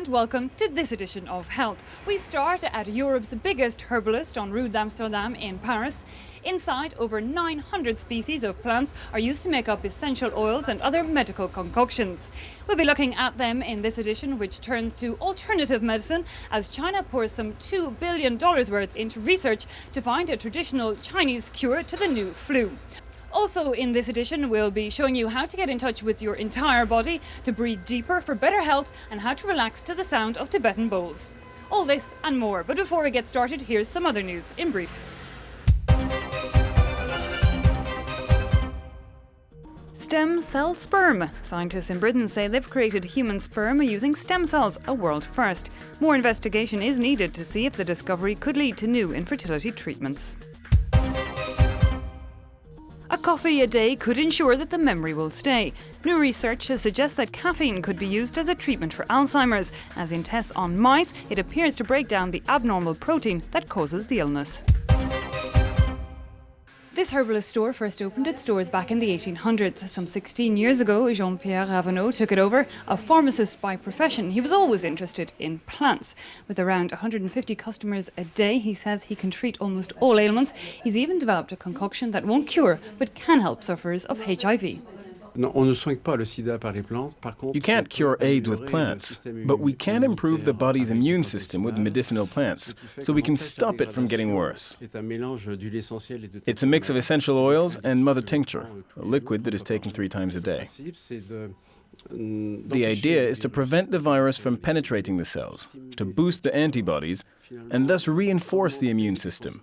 and welcome to this edition of Health. We start at Europe's biggest herbalist on Rue d'Amsterdam in Paris. Inside, over 900 species of plants are used to make up essential oils and other medical concoctions. We'll be looking at them in this edition, which turns to alternative medicine as China pours some $2 billion worth into research to find a traditional Chinese cure to the new flu. Also in this edition, we'll be showing you how to get in touch with your entire body, to breathe deeper for better health, and how to relax to the sound of Tibetan bowls. All this and more, but before we get started, here's some other news in brief. Stem cell sperm. Scientists in Britain say they've created human sperm using stem cells, a world first. More investigation is needed to see if the discovery could lead to new infertility treatments. A coffee a day could ensure that the memory will stay. New research suggests that caffeine could be used as a treatment for Alzheimer's, as in tests on mice, it appears to break down the abnormal protein that causes the illness. This herbalist store first opened its doors back in the 1800s. Some 16 years ago, Jean-Pierre Ravenot took it over. A pharmacist by profession, he was always interested in plants. With around 150 customers a day, he says he can treat almost all ailments. He's even developed a concoction that won't cure, but can help sufferers of HIV. You can't cure AIDS with plants, but we can improve the body's immune system with medicinal plants, so we can stop it from getting worse. It's a mix of essential oils and mother tincture, a liquid that is taken 3 times a day. The idea is to prevent the virus from penetrating the cells, to boost the antibodies, and thus reinforce the immune system.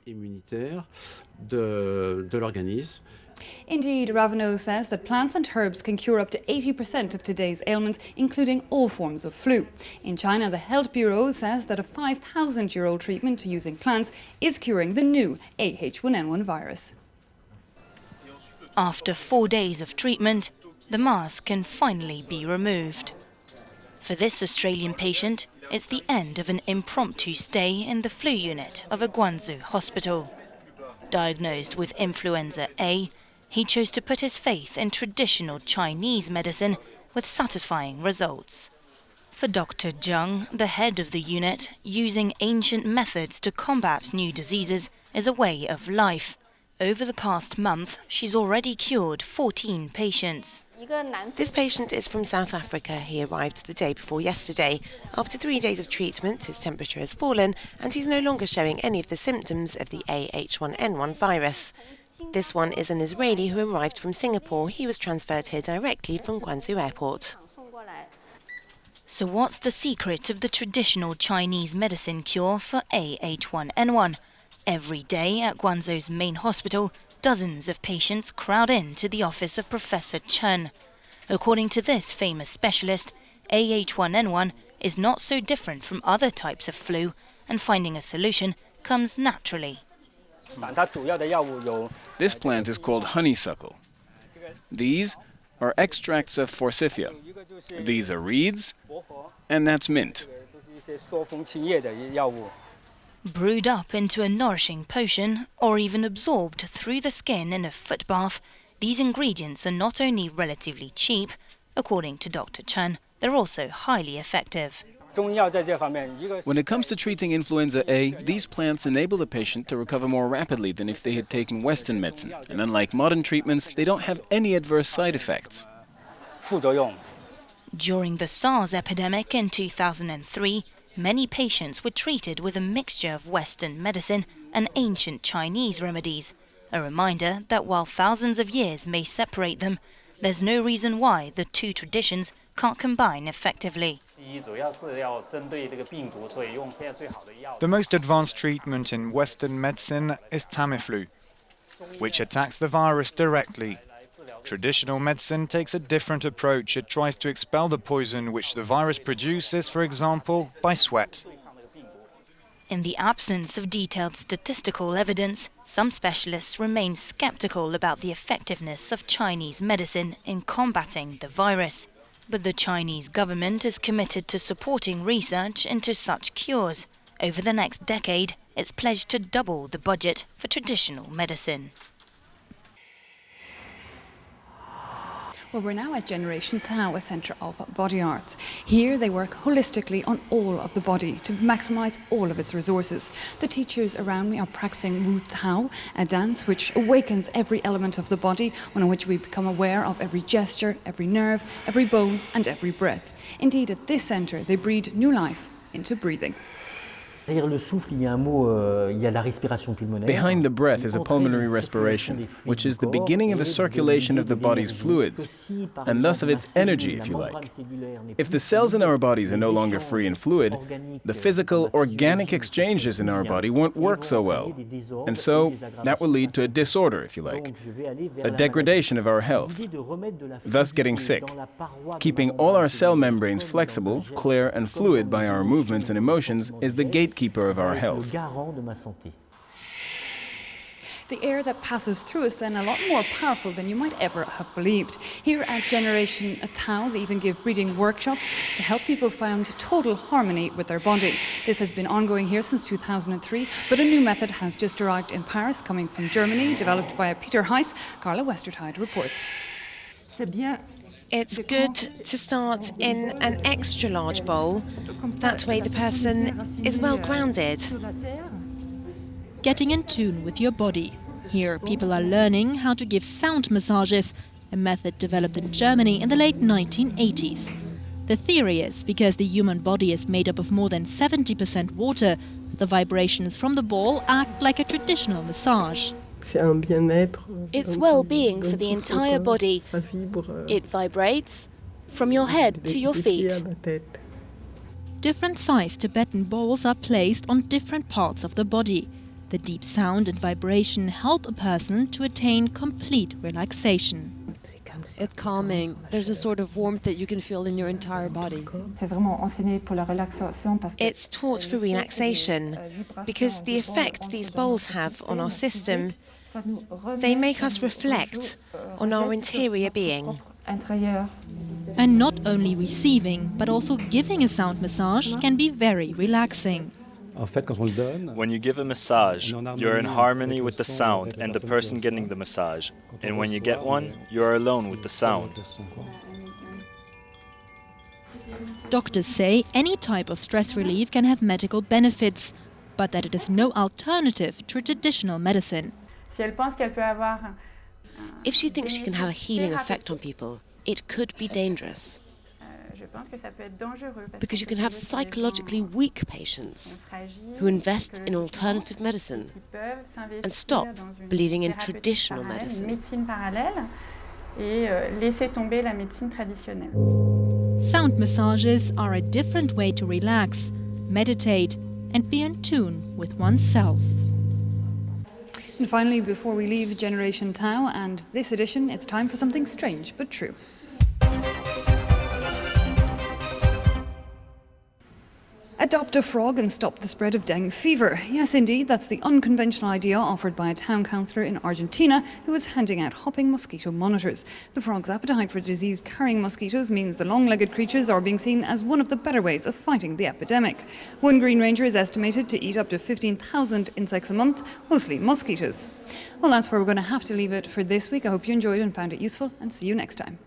Indeed, Ravenot says that plants and herbs can cure up to 80% of today's ailments, including all forms of flu. In China, the Health Bureau says that a 5,000-year-old treatment using plants is curing the new H1N1 virus. After 4 days of treatment, the mask can finally be removed. For this Australian patient, it's the end of an impromptu stay in the flu unit of a Guangzhou hospital. Diagnosed with influenza A, he chose to put his faith in traditional Chinese medicine with satisfying results. For Dr. Zhang, the head of the unit, using ancient methods to combat new diseases is a way of life. Over the past month, she's already cured 14 patients. This patient is from South Africa. He arrived the day before yesterday. After 3 days of treatment, his temperature has fallen and he's no longer showing any of the symptoms of the H1N1 virus. This one is an Israeli who arrived from Singapore. He was transferred here directly from Guangzhou Airport. So what's the secret of the traditional Chinese medicine cure for H1N1? Every day at Guangzhou's main hospital, dozens of patients crowd in to the office of Professor Chen. According to this famous specialist, H1N1 is not so different from other types of flu, and finding a solution comes naturally. This plant is called honeysuckle. These are extracts of forsythia. These are reeds, and that's mint. Brewed up into a nourishing potion, or even absorbed through the skin in a foot bath, these ingredients are not only relatively cheap, according to Dr. Chen, they're also highly effective. When it comes to treating influenza A, these plants enable the patient to recover more rapidly than if they had taken Western medicine, and unlike modern treatments, they don't have any adverse side effects. During the SARS epidemic in 2003, many patients were treated with a mixture of Western medicine and ancient Chinese remedies, a reminder that while thousands of years may separate them, there's no reason why the two traditions can't combine effectively. The most advanced treatment in Western medicine is Tamiflu, which attacks the virus directly. Traditional medicine takes a different approach. It tries to expel the poison which the virus produces, for example, by sweat. In the absence of detailed statistical evidence, some specialists remain skeptical about the effectiveness of Chinese medicine in combating the virus. But the Chinese government is committed to supporting research into such cures. Over the next decade, it's pledged to double the budget for traditional medicine. Well, we're now at Generation Tao, a centre of body arts. Here they work holistically on all of the body to maximise all of its resources. The teachers around me are practising Wu Tao, a dance which awakens every element of the body, one in which we become aware of every gesture, every nerve, every bone and every breath. Indeed, at this centre they breathe new life into breathing. Behind the breath is a pulmonary respiration, which is the beginning of a circulation of the body's fluids, and thus of its energy, if you like. If the cells in our bodies are no longer free and fluid, the physical, organic exchanges in our body won't work so well. And so, that will lead to a disorder, if you like, a degradation of our health, thus getting sick. Keeping all our cell membranes flexible, clear, and fluid by our movements and emotions is the gatekeeper of our health. The air that passes through us then a lot more powerful than you might ever have believed. Here at Generation Tao, they even give breathing workshops to help people find total harmony with their body. This has been ongoing here since 2003, but a new method has just arrived in Paris, coming from Germany, developed by Peter Heiss. Carla Westertide reports. It's good to start in an extra large bowl. That way the person is well grounded. Getting in tune with your body. Here people are learning how to give sound massages, a method developed in Germany in the late 1980s. The theory is because the human body is made up of more than 70% water, the vibrations from the ball act like a traditional massage. It's well-being for the entire body. It vibrates from your head to your feet. Different sized Tibetan balls are placed on different parts of the body. The deep sound and vibration help a person to attain complete relaxation. It's calming. There's a sort of warmth that you can feel in your entire body. It's taught for relaxation because the effect these bowls have on our system, they make us reflect on our interior being. And not only receiving, but also giving a sound massage can be very relaxing. When you give a massage, you're in harmony with the sound and the person getting the massage. And when you get one, you're alone with the sound. Doctors say any type of stress relief can have medical benefits, but that it is no alternative to traditional medicine. If she thinks she can have a healing effect on people, it could be dangerous. Because you can have psychologically weak patients who invest in alternative medicine and stop believing in traditional medicine. Sound massages are a different way to relax, meditate, and be in tune with oneself. And finally, before we leave Generation Tao and this edition, it's time for something strange but true. Adopt a frog and stop the spread of dengue fever. Yes, indeed, that's the unconventional idea offered by a town councillor in Argentina who was handing out hopping mosquito monitors. The frog's appetite for disease-carrying mosquitoes means the long-legged creatures are being seen as one of the better ways of fighting the epidemic. One Green Ranger is estimated to eat up to 15,000 insects a month, mostly mosquitoes. Well, that's where we're going to have to leave it for this week. I hope you enjoyed and found it useful, and see you next time.